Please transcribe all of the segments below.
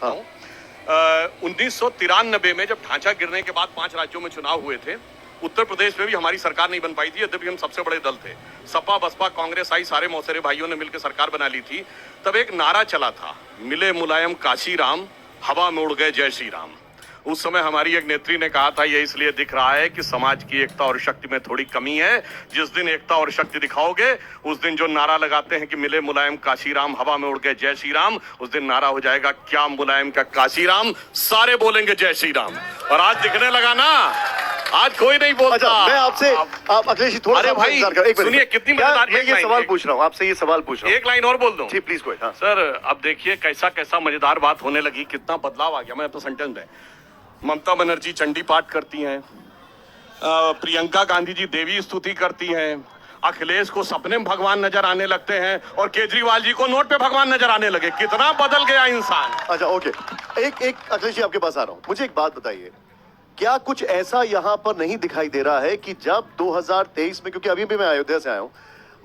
करता हूँ। 1993 में जब ढांचा गिरने के बाद 5 राज्यों में चुनाव हुए थे, उत्तर प्रदेश में भी हमारी सरकार नहीं बन पाई थी, यद्यपि हम सबसे बड़े दल थे। सपा बसपा कांग्रेस आई, सारे मौसेरे भाइयों ने मिलकर सरकार बना ली थी। तब एक नारा चला था, मिले मुलायम काशी राम, हवा में उड़ गए जय श्री राम। उस समय हमारी एक नेत्री ने कहा था, ये इसलिए दिख रहा है कि समाज की एकता और शक्ति में थोड़ी कमी है। जिस दिन एकता और शक्ति दिखाओगे, उस दिन जो नारा लगाते हैं कि मिले मुलायम काशी राम, हवा में उड़ गए जय श्री राम, उस दिन नारा हो जाएगा क्या मुलायम क्या काशी राम, सारे बोलेंगे जय श्री राम। और आज दिखने लगा ना, आज कोई नहीं बोलता। अच्छा, मैं आपसे अखिलेश जी थोड़ा भाई सुनिए, कितनी मजेदार। मैं ये सवाल पूछ रहा हूँ आपसे, ये सवाल पूछ रहा हूँ, एक लाइन और बोल दूं जी प्लीज गो। सर अब देखिए कैसा कैसा मजेदार बात होने लगी, कितना बदलाव आ गया। मैं तो सेंटेंस में, ममता बनर्जी चंडी पाठ करती हैं, प्रियंका गांधी जी देवी स्तुति करती हैं, अखिलेश को सपने में भगवान नजर आने लगते हैं, और केजरीवाल जी को नोट पे भगवान नजर आने लगे। कितना बदल गया इंसान। अच्छा ओके, एक अखिलेश जी आपके पास आ रहा हूं, मुझे एक बात बताइए, क्या कुछ ऐसा यहां पर नहीं दिखाई दे रहा है कि जब 2023 में, क्योंकि अभी भी मैं अयोध्या से आया हूं,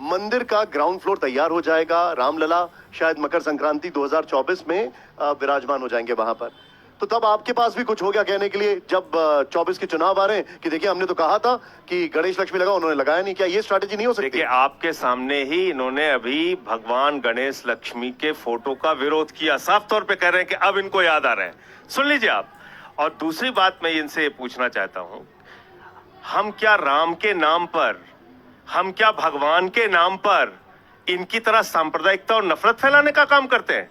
मंदिर का ग्राउंड फ्लोर तैयार हो जाएगा, रामलला शायद मकर संक्रांति 2024 में विराजमान हो जाएंगे वहां पर, तो तब आपके पास भी कुछ हो गया कहने के लिए जब 24 के चुनाव आ रहे हैं कि देखिए हमने तो कहा था कि गणेश लक्ष्मी लगाओ, उन्होंने लगाया नहीं। क्या ये स्ट्रैटेजी नहीं हो सकती? देखिए आपके सामने ही इन्होंने अभी भगवान गणेश लक्ष्मी के फोटो का विरोध किया, साफ तौर पे कह रहे हैं कि अब इनको याद आ रहे हैं। सुन लीजिए आप। और दूसरी बात मैं इनसे पूछना चाहता हूं, हम क्या राम के नाम पर, हम क्या भगवान के नाम पर इनकी तरह सांप्रदायिकता और नफरत फैलाने का काम करते हैं?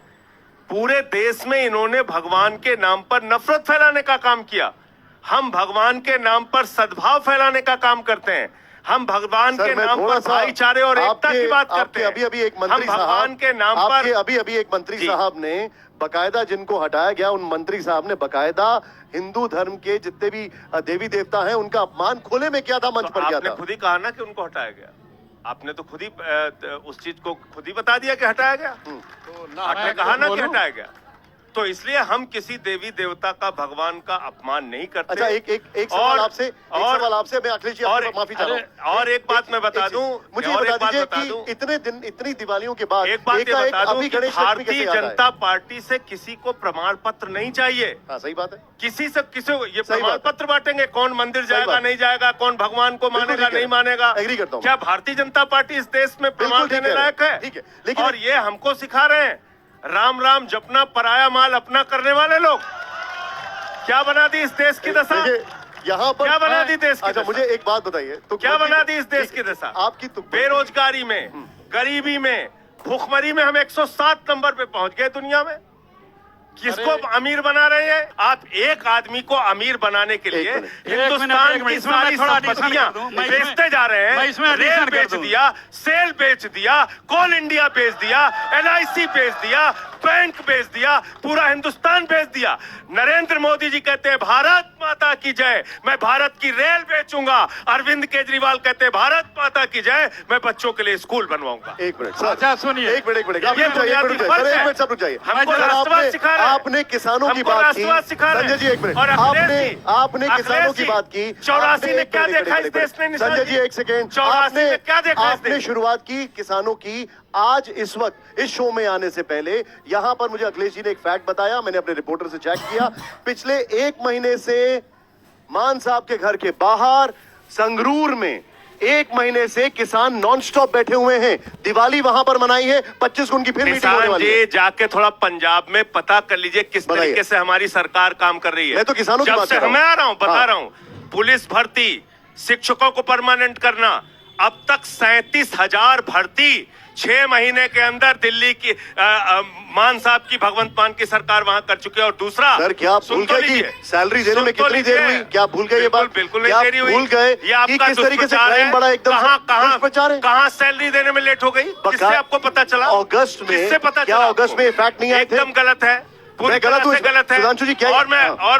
पूरे देश में इन्होंने भगवान के नाम पर नफरत फैलाने का काम किया। हम भगवान के नाम पर सद्भाव फैलाने का काम करते हैं। हम भगवान के नाम पर भाईचारे और एकता की बात करते हैं। अभी एक मंत्री साहब, भगवान के नाम पर अभी एक मंत्री साहब ने बकायदा, जिनको हटाया गया, उन मंत्री साहब ने बकायदा हिंदू धर्म के जितने भी देवी देवता हैं उनका अपमान खोले में किया था, मंच पर किया था। आपने खुद ही कहा ना कि उनको हटाया गया, आपने तो खुद ही उस चीज को खुद ही बता दिया कि हटाया गया। तो आपने कहा ना कि हटाया गया, तो इसलिए हम किसी देवी देवता का, भगवान का अपमान नहीं करते। अच्छा एक सवाल आपसे, मैं अखिलेश जी आपसे माफी चाह रहा हूं। और एक बात मैं बता दूं, मुझे बता दीजिए कि इतने दिन, इतनी दिवालियों के बाद एक बात बता दूं कि भारतीय जनता पार्टी से किसी को प्रमाण पत्र नहीं चाहिए। हाँ सही बात है। किसी से ये प्रमाण पत्र बांटेंगे, कौन मंदिर जाएगा नहीं जाएगा, कौन भगवान को मानेगा नहीं मानेगा। एग्री करता हूं। क्या भारतीय जनता पार्टी इस देश में प्रमाण देने लायक है? ठीक है, लेकिन और ये हमको सिखा रहे हैं राम राम जपना, पराया माल अपना करने वाले लोग। क्या बना दी इस देश की दशा? यहाँ पर क्या बना दी देश की अच्छा दशा? मुझे एक बात बताइए, तो क्या बना दी इस देश की दशा? आपकी तो बेरोजगारी में, गरीबी में, भूखमरी में हम 107 नंबर पे पहुंच गए दुनिया में। किसको अमीर बना रहे हैं आप? एक आदमी को अमीर बनाने के लिए हिंदुस्तान की सारी संपत्तियां बेचते जा रहे हैं। रेल बेच दिया, सेल बेच दिया, कोल इंडिया बेच दिया, LIC बेच दिया, बैंक बेच दिया, पूरा हिंदुस्तान बेच दिया। नरेंद्र मोदी जी कहते हैं भारत माता की जय, मैं भारत की रेल बेचूंगा। अरविंद केजरीवाल कहते हैं भारत माता की जय, मैं बच्चों के लिए स्कूल बनवाऊंगा। एक मिनट, अच्छा सुनिए, एक मिनट सब रुक जाइए। हमको राष्ट्रवाद सिखा रहे हैं, आपने किसानों की बात की, संजय जी एक मिनट, आपने किसानों की बात की। 84 में क्या देखा इस देश ने? संजय जी एक सेकेंड, 84 में क्या देखा? आपने शुरुआत की किसानों की। आज इस वक्त इस शो में आने से पहले यहां पर मुझे अखिलेश जी ने एक फैक्ट बताया, मैंने अपने रिपोर्टर से चेक किया, पिछले 1 महीने से मान साहब के घर के बाहर संगरूर में 1 महीने से किसान नॉन स्टॉप बैठे हुए हैं। दिवाली वहां पर मनाई है, 25 को उनकी फिर मीटिंग होने वाली है। जाके थोड़ा पंजाब में पता कर लीजिए किस तरीके से हमारी सरकार काम कर रही है। मैं तो किसानों की बात कर रहा हूं। मैं आ रहा हूं, बता रहा हूं। पुलिस भर्ती, शिक्षकों को परमानेंट करना, अब तक 37,000 भर्ती 6 महीने के अंदर दिल्ली की मान साहब की, भगवंत मान की सरकार वहां कर चुकी है। और दूसरा सर, क्या आप भूल गए कि सैलरी देने में कितनी देर हुई? क्या भूल गए ये बात? बिल्कुल नहीं देरी हुई। भूल गए ये आपका किस तरीके से क्राइम बढ़ा एकदम? कहां सैलरी देने में लेट हो गई? किससे आपको पता चला? अगस्त में। किससे पता क्या चला? अगस्त में फैक्ट नहीं आए थे? एकदम गलत है, पूरी गलत हूँ गलत है सुधांशु जी। क्या और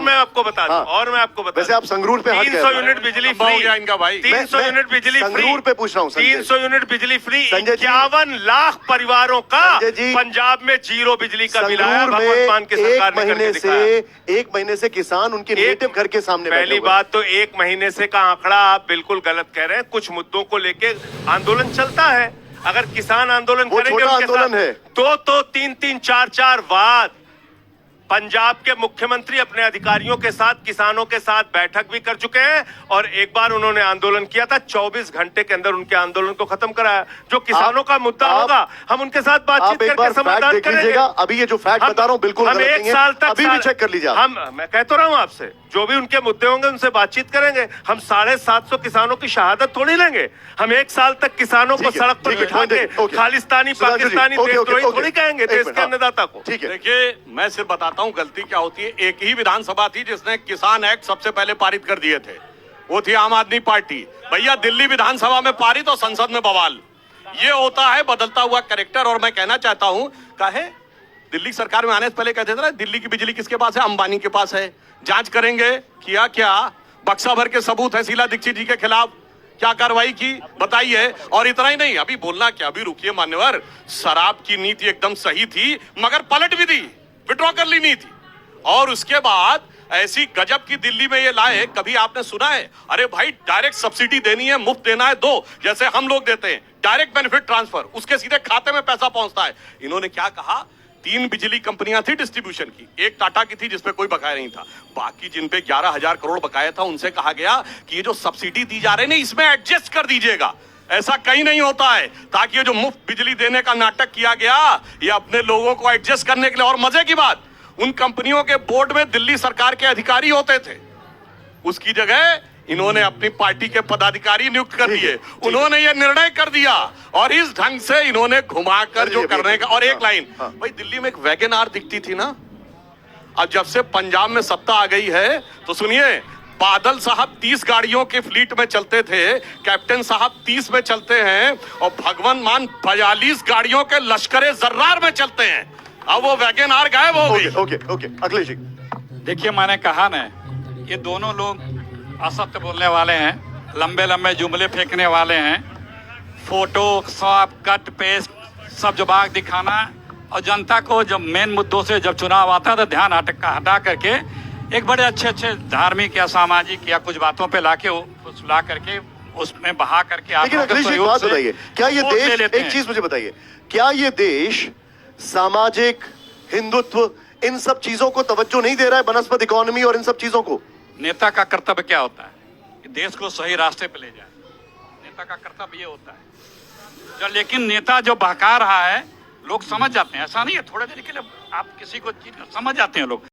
मैं आपको बता दूं, और मैं आपको बता, वैसे आप संगरूर पे 300 यूनिट बिजली फ्री इनका भाई, 300 यूनिट बिजली फ्री, संगरूर पे पूछ रहा हूँ। 300 यूनिट बिजली फ्री, 51 लाख परिवारों का पंजाब में 0 बिजली का बिल आया। भगवंत मान की सरकार ने करके दिखाया। 1 महीने से किसान उनके नेटिव घर के सामने। पहली बात तो 1 महीने से का आंकड़ा आप बिल्कुल गलत कह रहे हैं। कुछ मुद्दों को लेके आंदोलन चलता है। अगर किसान आंदोलन करेंगे, आंदोलन है 2-3, 4-4 वाद पंजाब के मुख्यमंत्री अपने अधिकारियों के साथ किसानों के साथ बैठक भी कर चुके हैं और एक बार उन्होंने आंदोलन किया था, 24 घंटे के अंदर उनके आंदोलन को खत्म कराया। जो किसानों का मुद्दा होगा हम उनके साथ बातचीत करके समाधान करेंगे। अभी ये जो फैक्ट बता रहा हूं बिल्कुल हम एक साल तक अभी भी चेक कर लीजिए। मैं कहता रहा हूं आपसे, जो भी उनके मुद्दे होंगे उनसे बातचीत करेंगे। हम 750 किसानों की शहादत थोड़ी लेंगे। हम एक साल तक किसानों को सड़क पर बिठा के खालिस्तानी पाकिस्तानी देशद्रोही थोड़ी कहेंगे देश के अन्नदाता को। ठीक है, देखिए मैं सिर्फ बताता हूं गलती क्या होती है। एक ही विधानसभा थी जिसने किसान एक्ट सबसे पहले पारित कर दिए थे, वो थी आम आदमी पार्टी। भैया दिल्ली विधानसभा में पारित और संसद में बवाल। ये होता है बदलता हुआ कैरेक्टर। और मैं कहना चाहता हूं, काहे दिल्ली सरकार में आने से पहले कहते थे ना दिल्ली की बिजली किसके पास है, अंबानी के पास है। जांच करेंगे, किया क्या? बक्सा भर के सबूत है शीला दीक्षित जी के खिलाफ, क्या कार्रवाई की बताइए। और इतना ही नहीं, अभी बोलना क्या, अभी रुकिए मान्यवर, शराब की नीति एकदम सही थी मगर पलट भी दी, विड्रॉ कर ली नीति। और उसके बाद ऐसी गजब की दिल्ली में ये लाए, कभी आपने सुना है? अरे भाई डायरेक्ट सब्सिडी देनी है, मुफ्त देना है, दो, जैसे हम लोग देते हैं डायरेक्ट बेनिफिट ट्रांसफर, उसके सीधे खाते में पैसा पहुंचता है। इन्होंने क्या कहा, 3 बिजली कंपनियां थी डिस्ट्रीब्यूशन की, एक टाटा की थी जिसपे कोई बकाया नहीं था, बाकी जिन पे 11,000 करोड़ बकाया था उनसे कहा गया कि ये जो सब्सिडी दी जा रही है इसमें एडजस्ट कर दीजिएगा। ऐसा कहीं नहीं होता है, ताकि ये जो मुफ्त बिजली देने का नाटक किया गया ये अपने लोगों को एडजस्ट करने के लिए। और मजे की बात, उन कंपनियों के बोर्ड में दिल्ली सरकार के अधिकारी होते थे, उसकी जगह इन्होंने अपनी पार्टी के पदाधिकारी नियुक्त कर दिए। उन्होंने ये निर्णय कर दिया और इस ढंग से इन्होंने घुमाकर जो करने का। और एक लाइन, भाई दिल्ली में एक वैगन आर दिखती थी ना, अब जब से पंजाब में सत्ता आ गई है तो सुनिए, बादल साहब 30 गाड़ियों के फ्लीट में चलते थे, कैप्टन साहब 30 में चलते हैं और भगवान मान 42 गाड़ियों के लश्करे जर्रार में चलते हैं। अब वो वैगन आर गायब हो गई। ओके अखिलेश जी, देखिए मैंने कहा ना, ये दोनों लोग असत्य बोलने वाले हैं, लंबे लंबे जुमले फेंकने वाले हैं, फोटो सब कट पेस्ट सब जवाब दिखाना, और जनता को जब मेन मुद्दों से जब चुनाव आता है तो ध्यान हटा करके एक बड़े अच्छे धार्मिक या सामाजिक या कुछ बातों पे ला करके उसमें बहा करके आप। लेकिन अखिलेश जी एक बात बताइए, क्या ये देश, एक चीज मुझे बताइए, क्या ये देश सामाजिक हिंदुत्व इन सब चीजों को तवज्जो नहीं दे रहा है, बनस्पत इकोनॉमी और इन सब चीजों को? नेता का कर्तव्य क्या होता है कि देश को सही रास्ते पे ले जाए। नेता का कर्तव्य ये होता है लेकिन नेता जो बहका रहा है लोग समझ जाते हैं। ऐसा नहीं है, थोड़ी देर के लिए आप किसी को समझ जाते हैं लोग।